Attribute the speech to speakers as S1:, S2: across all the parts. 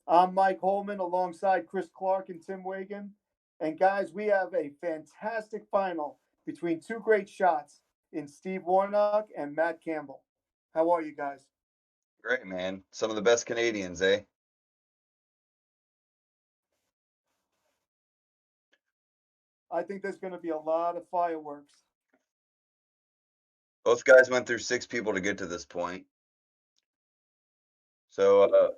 S1: I'm Mike Holman alongside Chris Clark and Tim Wagan. And guys, we have a fantastic final between two great shots in Steve Warnock and Matt Campbell. How are you guys?
S2: Great, man. Some of the best Canadians, eh?
S1: I think there's going to be a lot of fireworks.
S2: Both guys went through six people to get to this point. So,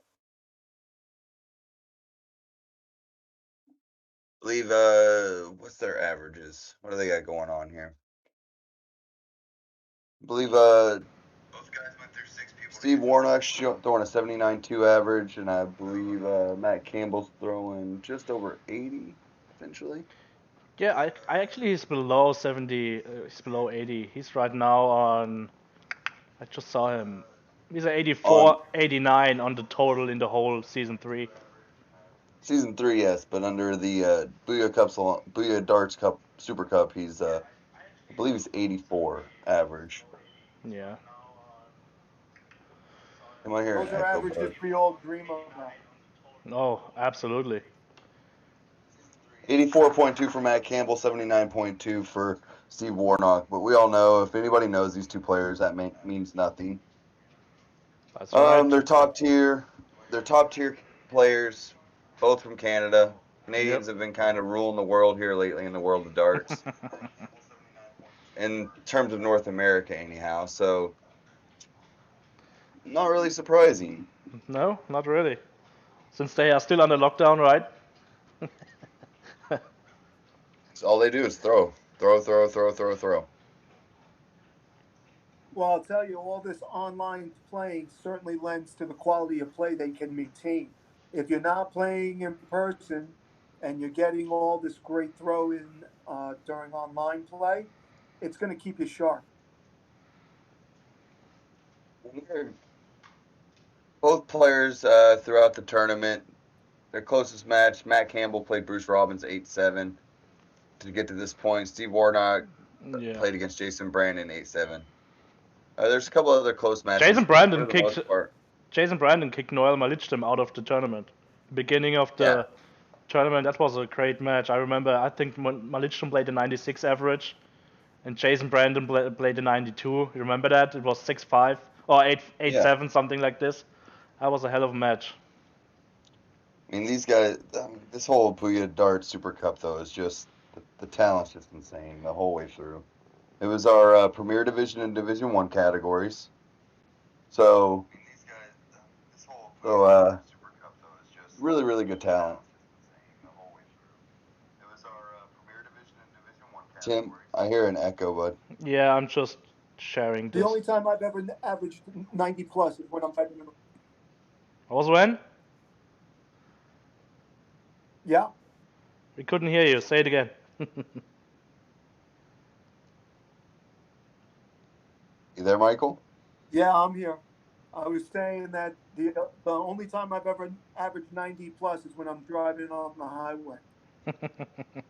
S2: believe, what's their averages? What do they got going on here? I believe, both guys went through six people. Steve Warnock's throwing a 79.2 average, and I believe Matt Campbell's throwing just over 80, essentially.
S3: Yeah, I actually he's below 70. He's below 80. He's right now on. I just saw him. He's at 84, 89 on the total in the whole season 3.
S2: Season 3, yes, but under the Booyah Darts Cup Super Cup, he's I believe he's 84 average.
S3: Yeah.
S2: Am I hearing
S1: Those are
S2: echo,
S1: averages
S2: bud?
S1: we all dream about.
S3: Oh, absolutely.
S2: 84.2 for Matt Campbell, 79.2 for Steve Warnock. But we all know, if anybody knows these two players, that means nothing.
S3: That's right.
S2: They're top tier. They're top tier players, both from Canada. Canadians
S3: Yep.
S2: have been kind of ruling the world here lately in the world of darts, in terms of North America, anyhow. So, not really surprising.
S3: No, not really. Since they are still under lockdown, right?
S2: So all they do is throw, throw, throw, throw, throw, throw.
S1: Well, I'll tell you, all this online playing certainly lends to the quality of play they can maintain. If you're not playing in person and you're getting all this great throw in during online play, it's going to keep you sharp.
S2: Both players throughout the tournament. Their closest match, Matt Campbell played Bruce Robbins 8-7 to get to this point. Steve Warnock
S3: Yeah.
S2: played against Jason Brandon 8-7. There's a couple other close matches,
S3: Jason
S2: but
S3: Brandon
S2: for the
S3: kicked
S2: most part,
S3: Jason Brandon kicked Noel Malichtem out of the tournament. Beginning of
S2: yeah,
S3: the tournament, that was a great match. I remember. I think Malichtem played a 96 average, and Jason Brandon played a 92. You remember that? It was 6-5 or 8 8
S2: yeah.
S3: 7, something like this. That was a hell of a match.
S2: I mean, these guys, this whole Booyah Darts Super Cup, though, is just, the talent's just insane the whole way through. It was our Premier Division and Division 1 categories. So, really, really good talent. Tim, I hear an echo, bud.
S3: Yeah, I'm just sharing
S1: The
S3: this.
S1: only time I've ever averaged 90 plus is when I'm typing in.
S3: Was when?
S1: Yeah.
S3: We couldn't hear you. Say it again.
S2: You there, Michael?
S1: Yeah, I'm here. I was saying that the only time I've ever averaged 90 plus is when I'm driving on the highway.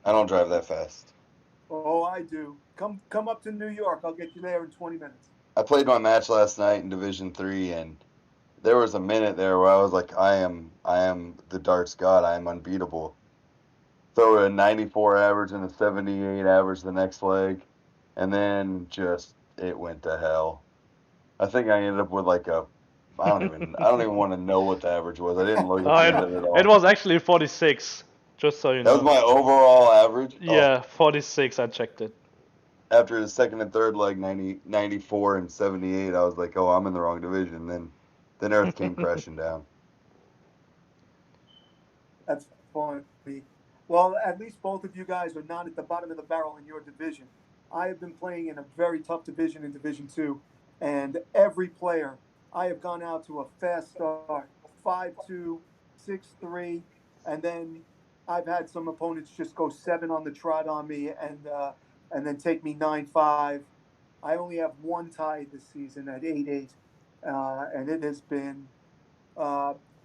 S2: I don't drive that fast.
S1: Oh, I do. Come up to New York. I'll get you there in 20 minutes.
S2: I played my match last night in Division 3, and there was a minute there where I was like, I am the darts god. I am unbeatable. Throw a 94 average and a 78 average the next leg, and then just it went to hell. I think I ended up with like a I don't even want to know what the average was. I didn't look at the end of it
S3: It
S2: all.
S3: was actually 46. Just so you
S2: That was
S3: know.
S2: my overall average. Oh,
S3: Yeah, 46. I checked it.
S2: after the second and third leg, 90, 94 and 78, I was like, oh, I'm in the wrong division. Then Earth came crashing down.
S1: That's funny. Well, at least both of you guys are not at the bottom of the barrel in your division. I have been playing in a very tough division in Division Two, and every player I have gone out to a fast start, 5-2, 6-3, and then I've had some opponents just go 7 on the trot on me and then take me 9-5. I only have one tie this season at 8-8, and it has been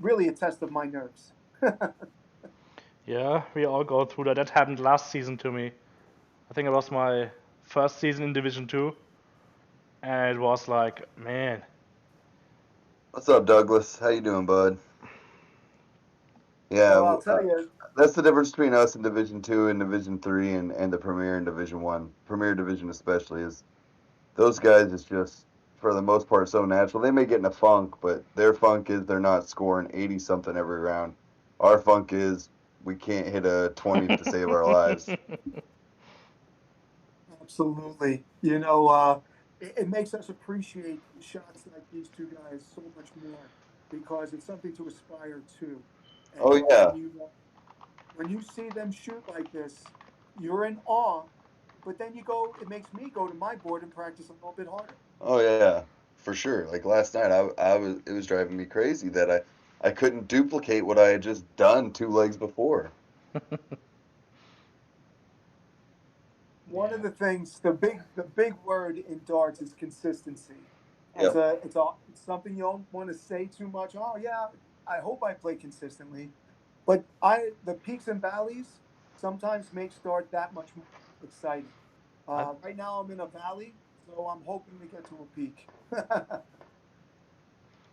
S1: really a test of my nerves.
S3: Yeah, we all go through that. That happened last season to me. I think it was my first season in Division 2. And it was like, man.
S2: What's up, Douglas? How you doing, bud? Yeah,
S1: Well, I'll tell you,
S2: that's the difference between us in Division Two and Division Three, and the Premier in Division One, Premier Division especially, is those guys is just for the most part so natural. They may get in a funk, but their funk is they're not scoring 80 something every round. Our funk is we can't hit a 20 to save our lives.
S1: absolutely. It makes us appreciate shots like these two guys so much more because it's something to aspire to.
S2: Oh
S1: And
S2: yeah,
S1: when you see them shoot like this, you're in awe. But then it makes me go to my board and practice a little bit harder.
S2: oh yeah, for sure. Like last night, it was driving me crazy that I couldn't duplicate what I had just done two legs before.
S1: One of
S3: Yeah.
S1: the things, the big word in darts is consistency.
S2: Yep.
S1: It's something you don't want to say too much. Oh yeah, I hope I play consistently, but the peaks and valleys sometimes make start that much more exciting.
S3: I,
S1: Right now I'm in a valley, so I'm hoping to get to a peak.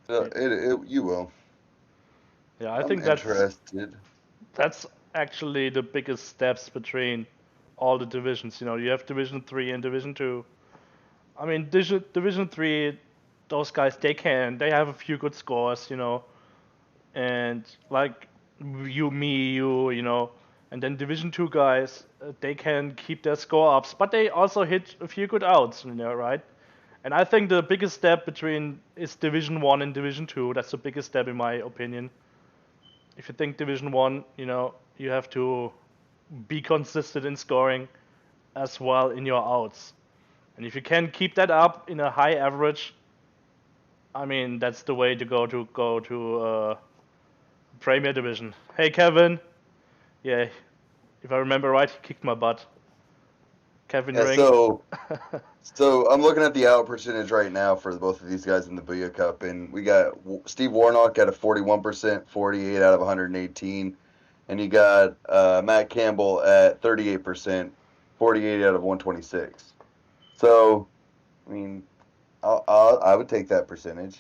S3: yeah,
S2: You will.
S3: yeah, I
S2: I'm
S3: think
S2: interested.
S3: that's actually the biggest steps between all the divisions. You have Division 3 and Division 2. I mean, Division 3, those guys, they have a few good scores, and like you, and then Division 2 guys, they can keep their score ups, but they also hit a few good outs, right? And I think the biggest step between is Division 1 and Division 2. That's the biggest step in my opinion. If you think Division 1, you have to be consistent in scoring as well in your outs. And if you can keep that up in a high average, I mean that's the way to go to Premier Division. Hey Kevin, yeah, if I remember right, he kicked my butt. Kevin
S2: Yeah,
S3: Ring.
S2: so I'm looking at the out percentage right now for both of these guys in the Booyah Cup, and we got Steve Warnock at a 41%, 48 out of 118, and you got Matt Campbell at 38%, 48 out of 126. So, I mean, I would take that percentage.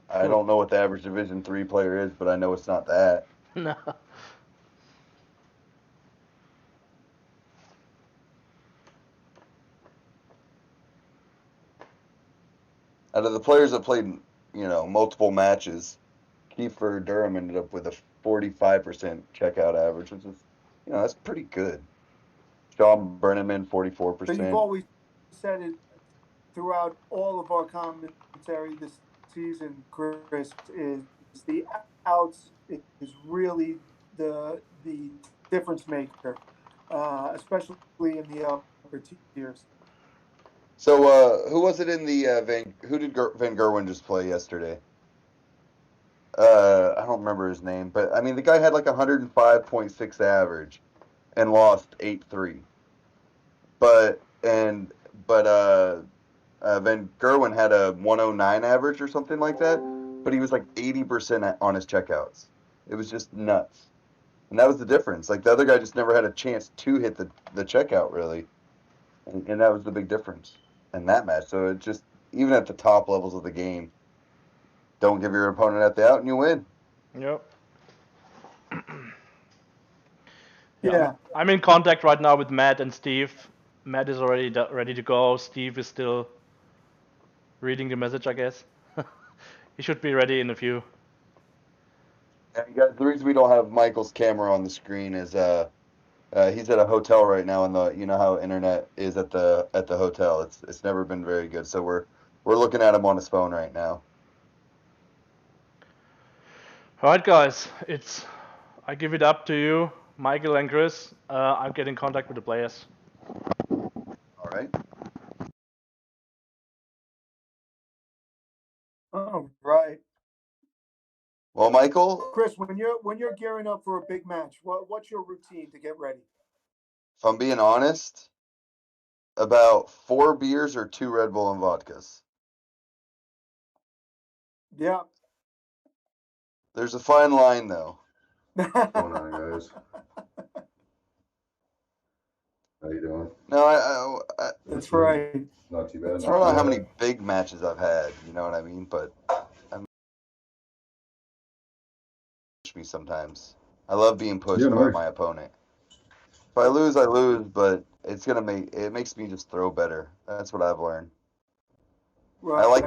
S2: I don't know what the average Division Three player is, but I know it's not that.
S3: No.
S2: Out of the players that played, multiple matches, Kiefer Durham ended up with a 45% checkout average, which is, that's pretty good. Sean Brenneman,
S1: So you've
S2: 44%.
S1: always said it throughout all of our commentary this season, Chris, is the outs is really the difference maker, especially in the upper tiers.
S2: So, who was it in the who did Van Gerwen just play yesterday? I don't remember his name, but I mean, the guy had like 105.6 average and lost 8-3. But, and, but, Van Gerwen had a 109 average or something like that, but he was like 80% on his checkouts. It was just nuts. And that was the difference. Like the other guy just never had a chance to hit the checkout really, and that was the big difference in that match. So it just even at the top levels of the game, don't give your opponent at the out and you win.
S3: Yep. Yeah,
S1: Yeah,
S3: I'm in contact right now with Matt and Steve. Matt is already ready to go. Steve is still reading the message, I guess. He should be ready in a few.
S2: And you guys, the reason we don't have Michael's camera on the screen is he's at a hotel right now, and you know how internet is at the hotel. It's never been very good, so we're looking at him on his phone right now.
S3: All right, guys. I give it up to you, Michael and Chris. I'm getting contact with the players.
S2: All right.
S1: all right.
S2: Well, Michael,
S1: Chris, when you're gearing up for a big match, what's your routine to get ready?
S2: if I'm being honest, about 4 beers or 2 Red Bull and vodkas.
S1: Yeah.
S2: There's a fine line though.
S4: What's going on, guys? How you doing?
S2: No,
S1: That's right.
S4: Not too bad.
S1: That's
S2: I don't know how
S1: right.
S2: many big matches I've had. You know what I mean? But I me sometimes. I love being pushed
S4: Yeah,
S2: by
S4: nice.
S2: my opponent. If I lose, I lose, but it makes me just throw better. That's what I've learned. I
S1: Right.
S2: like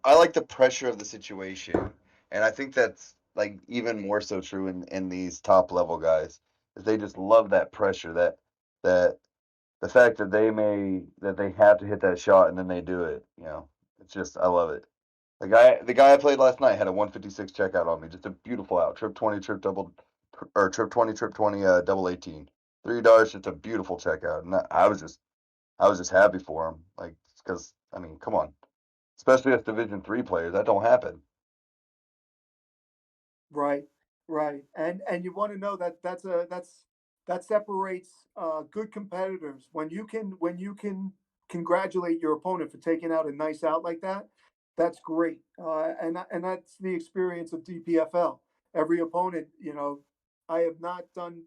S2: I like the pressure of the situation, and I think that's like even more so true in these top level guys, is they just love that pressure, that the fact that they have to hit that shot and then they do it. It's just I love it. The guy I played last night had a 156 checkout on me, just a beautiful out, trip 20, trip double, or trip 20, trip 20, double 18, $3, just a beautiful checkout, and I was just happy for him, like because I mean, come on. Especially as Division three players, that don't happen.
S1: Right, right, and you want to know that that separates good competitors when you can congratulate your opponent for taking out a nice out like that. That's great, and that's the experience of DPFL. Every opponent, I have not done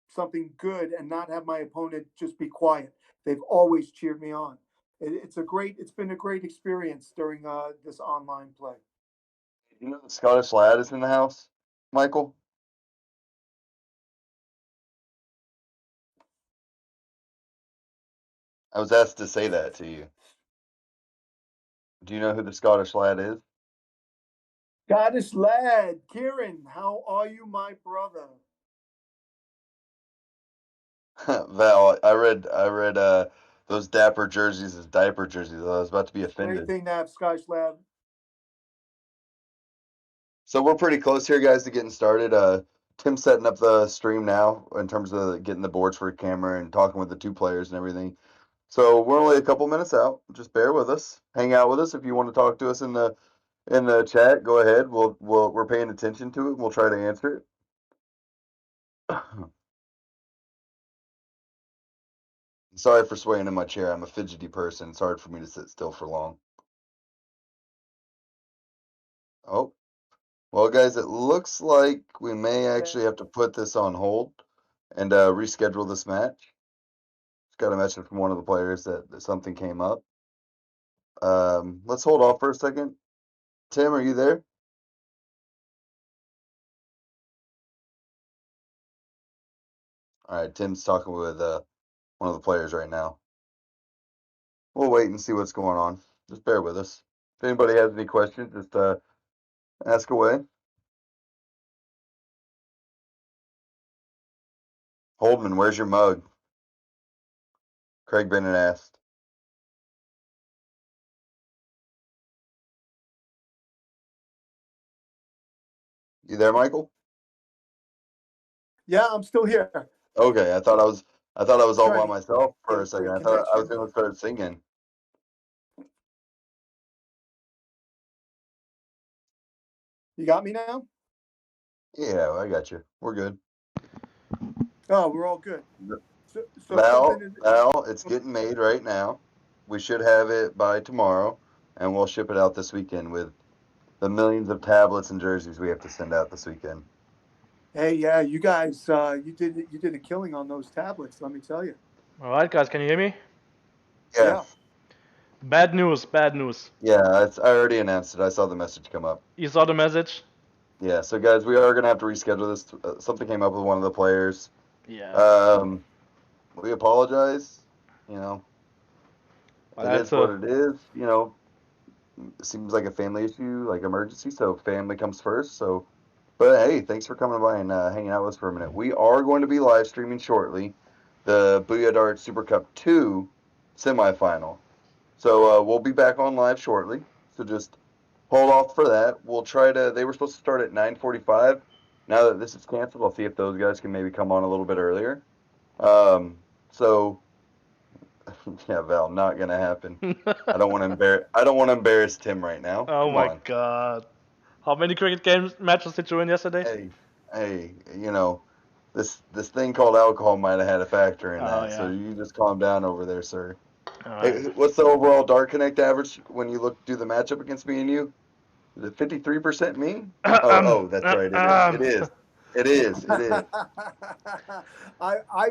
S1: something good and not have my opponent just be quiet. They've always cheered me on. It's been a great experience during this online play.
S2: You know the Scottish lad is in the house, Michael. I was asked to say that to you. Do you know who the Scottish lad is?
S1: Scottish lad, Kieran, how are you, my brother?
S2: Val, I read those dapper jerseys as diaper jerseys. I was about to be
S1: Great
S2: offended.
S1: thing to have Scottish lad.
S2: So we're pretty close here, guys, to getting started. Tim's setting up the stream now in terms of getting the boards for a camera and talking with the two players and everything. So we're only a couple minutes out. Just bear with us. Hang out with us. If you want to talk to us in the chat, go ahead. We're paying attention to it. We'll try to answer it. Sorry for swaying in my chair. I'm a fidgety person. It's hard for me to sit still for long. Oh, well, guys, it looks like we may actually have to put this on hold and reschedule this match. Just got a message from one of the players that something came up. Let's hold off for a second. Tim, are you there? All right, Tim's talking with one of the players right now. We'll wait and see what's going on. Just bear with us. If anybody has any questions, just ask away. Holdman, where's your mug? Craig Bennett asked. You there, Michael?
S1: Yeah, I'm still here.
S2: Okay, I thought I was all
S1: Trying
S2: by
S1: to
S2: myself
S1: get
S2: for
S1: a
S2: a second.
S1: good
S2: I thought I was
S1: connection.
S2: gonna start singing.
S1: You got me now?
S2: Yeah, I got you. We're good.
S1: Oh, we're all good. So something
S2: Val, it's getting made right now. We should have it by tomorrow, and we'll ship it out this weekend with the millions of tablets and jerseys we have to send out this weekend.
S1: Hey, yeah, you guys, you did a killing on those tablets. Let me tell you.
S3: All right, guys, can you hear me?
S2: Yeah,
S1: Yeah.
S3: Bad news, bad news.
S2: yeah. I already announced it. I saw the message come up.
S3: You saw the message?
S2: Yeah, so guys, we are gonna have to reschedule this. Something came up with one of the players.
S3: Yeah.
S2: We apologize. You know,
S3: But
S2: it
S3: that's
S2: is what it is. It seems like a family issue, like emergency. So family comes first. So, but hey, thanks for coming by and hanging out with us for a minute. We are going to be live streaming shortly the BooyahDarts Supercup 2 semifinal. So we'll be back on live shortly. So just hold off for that. We'll try to. They were supposed to start at 9:45. Now that this is canceled, I'll see if those guys can maybe come on a little bit earlier. So yeah, Val, not gonna happen. I don't want to embarrass. I don't want to embarrass Tim right now.
S3: Oh
S2: Come
S3: my
S2: on.
S3: god. How many cricket games matches did you win yesterday?
S2: Hey, this thing called alcohol might have had a factor in
S3: Oh
S2: that. So
S3: yeah.
S2: you just calm down over there, sir.
S3: Alright.
S2: Hey, what's the overall Dart Connect average when you do the matchup against me and you? Is it 53% me? Oh, that's right. It is. It is. It is. It is.
S1: I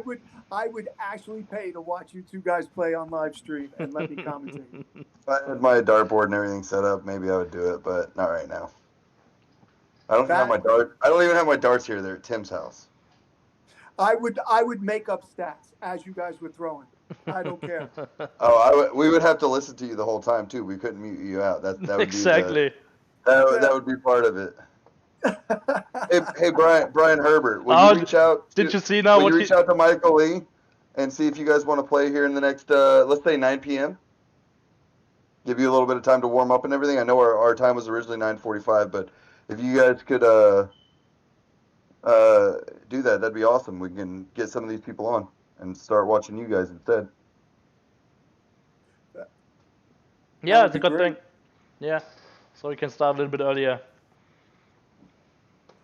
S1: would actually pay to watch you two guys play on live stream and let me commentate.
S2: If I had my dartboard and everything set up, maybe I would do it, but not right now. I don't even have my dart. I don't even have my darts here. They're at Tim's house.
S1: I would make up stats as you guys were throwing. I don't care.
S2: Oh, we would have to listen to you the whole time too. We couldn't mute you out. That would
S3: Exactly.
S2: be that would be part of it. Hey, Brian Herbert, will you reach out?
S3: Did you see now?
S2: Will you reach out to Michael Lee and see if you guys want to play here in the next, let's say 9 p.m. Give you a little bit of time to warm up and everything. I know our time was originally 9:45, but if you guys could do that, that'd be awesome. We can get some of these people on and start watching you guys instead.
S3: Yeah, it's a good thing. Yeah, so we can start a little bit earlier.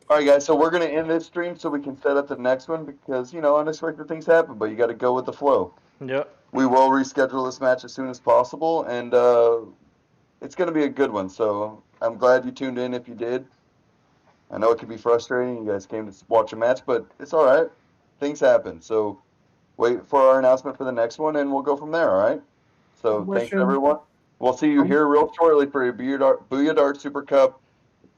S2: All right, guys, so we're going to end this stream so we can set up the next one because, you know, unexpected things happen, but you got to go with the flow.
S3: Yeah.
S2: We will reschedule this match as soon as possible, and it's going to be a good one. So I'm glad you tuned in if you did. I know it can be frustrating. You guys came to watch a match, but it's all right. Things happen. So wait for our announcement for the next one, and we'll go from there, all right? So thanks, everyone. We'll see you here real shortly for a BooyahDarts Supercup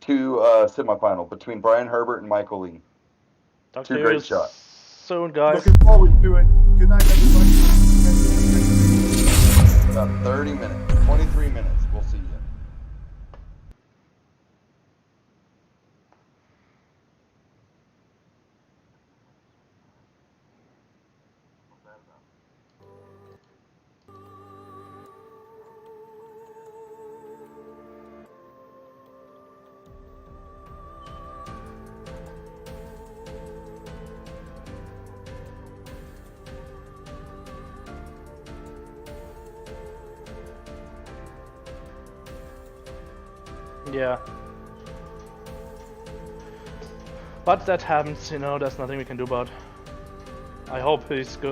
S2: 2 semifinal between Brian Herbert and Michael Lee.
S3: Talk
S2: Two
S3: to
S2: great
S3: you
S2: shots.
S3: soon, guys.
S1: Looking forward to it. Good night, everybody.
S2: About 30 minutes, 23 minutes. We'll see you.
S3: Yeah. But that happens, you know, there's nothing we can do about. I hope he's good.